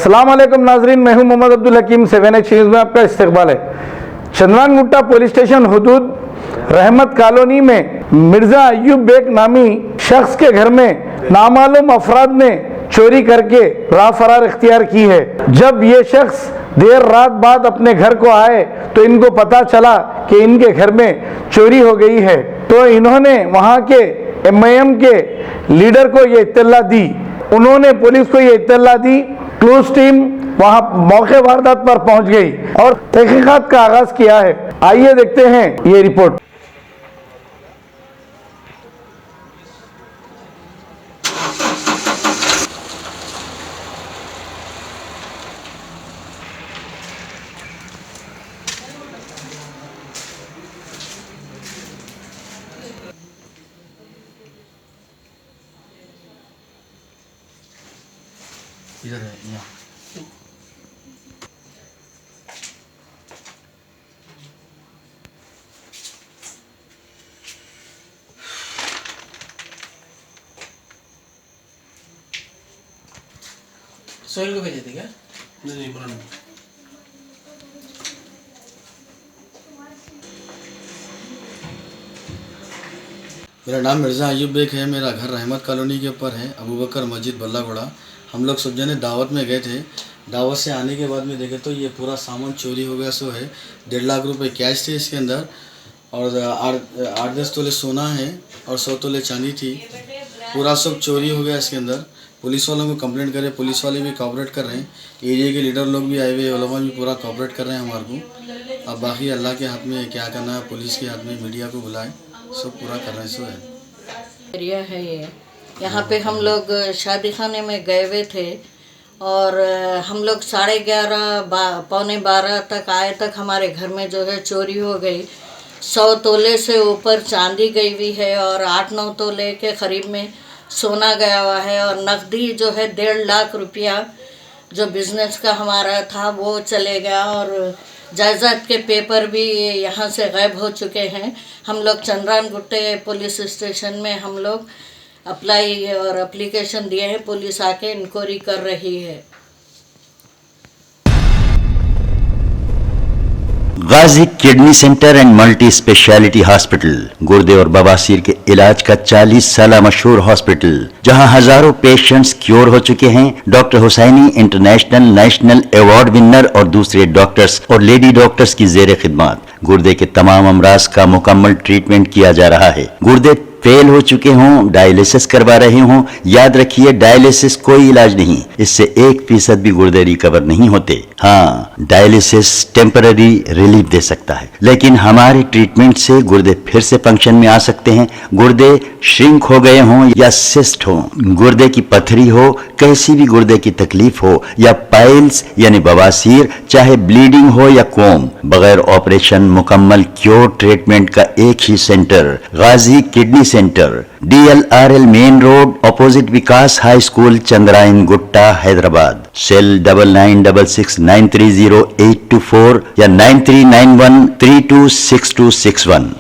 अस्सलाम वालेकुम नाजरीन, मैं हूं मोहम्मद अब्दुल हकीम। 7H न्यूज़ में आपका इस्तकबाल है। चंद्रान गुट्टा पुलिस स्टेशन हुदूद रहमत कॉलोनी में मिर्जा अय्यूब बेग नामी शख्स के घर में नामालूम अफराद ने चोरी करके राह फरार इख्तियार की है। जब ये शख्स देर रात बाद अपने घर को आए तो इनको पता चला कि इनके घर में चोरी हो गई है, तो इन्होंने वहां के MIM के लीडर को ये इत्तला दी। उन्होंने पुलिस को ये इत्तला दी। क्लोज टीम वहां मौके वारदात पर पहुंच गई और तहकीकात का आगाज किया है। आइए देखते हैं ये रिपोर्ट। इधर है यहाँ। सोहेल को भेजे थे क्या? नहीं बोला नहीं। मेरा नाम मिर्ज़ा अय्यूब बेग है। मेरा घर रहमत कॉलोनी के ऊपर है, अबू बकर मस्जिद बल्लागुड़ा। हम लोग सब जने दावत में गए थे। दावत से आने के बाद में देखे तो ये पूरा सामान चोरी हो गया। सो है 1.5 लाख रुपए कैश थे इसके अंदर और 8-10 तोले सोना है और 100 तोले चांदी थी। पूरा सब चोरी हो गया इसके अंदर। पुलिस वालों को कंप्लेंट करे, पुलिस वाले भी कोऑपरेट कर रहे हैं। एरिया के लीडर लोग भी आए हुए, उलमा भी पूरा कोऑपरेट कर रहे हैं हमारे को। अब बाकी अल्लाह के हाथ में क्या करना है, पुलिस के हाथ में, मीडिया को बुलाए, सब पूरा कर रहे हैं। सो है एरिया है ये। यहाँ पे हम लोग शादी खाने में गए हुए थे और हम लोग 11:30 पौने 12 तक आए तक हमारे घर में जो है चोरी हो गई। 100 तोले से ऊपर चांदी गई हुई है और 8-9 तोले के करीब में सोना गया हुआ है और नकदी जो है 1.5 लाख रुपया जो बिज़नेस का हमारा था वो चले गया और जायदाद के पेपर भी यहाँ से गायब हो चुके हैं। हम लोग चंद्रान गुट्टे पुलिस स्टेशन में हम लोग अप्लाई और एप्लीकेशन दिए हैं। पुलिस आके इंक्वायरी कर रही है। Ghazi kidney centre and multi speciality hospital गुर्दे और बवासीर के इलाज का 40 साल मशहूर हॉस्पिटल, जहां हजारों पेशेंट्स क्योर हो चुके हैं। Doctor Hussaini international national award winner और दूसरे डॉक्टर्स और लेडी डॉक्टर्स की जेर खिदमत गुर्दे के तमाम अमराज का मुकम्मल ट्रीटमेंट किया जा रहा है। गुर्दे फेल हो चुके हों, डायलिसिस करवा रहे हों, याद रखिए डायलिसिस कोई इलाज नहीं, इससे 1% भी गुर्दे रिकवर नहीं होते। हाँ, डायलिसिस टेम्पररी रिलीफ दे सकता है, लेकिन हमारे ट्रीटमेंट से गुर्दे फिर से फंक्शन में आ सकते हैं। गुर्दे श्रिंक हो गए हों या सिस्ट हो, गुर्दे की पथरी हो, कैसी भी गुर्दे की तकलीफ हो या पाइल्स यानी बवासीर, चाहे ब्लीडिंग हो या कोम, बगैर ऑपरेशन मुकम्मल क्योर ट्रीटमेंट का एक ही centre, Ghazi kidney centre, DLRL main road opposite Vikas high school, Chandrayangutta, Hyderabad. Cell 9966930824 या 9391326261।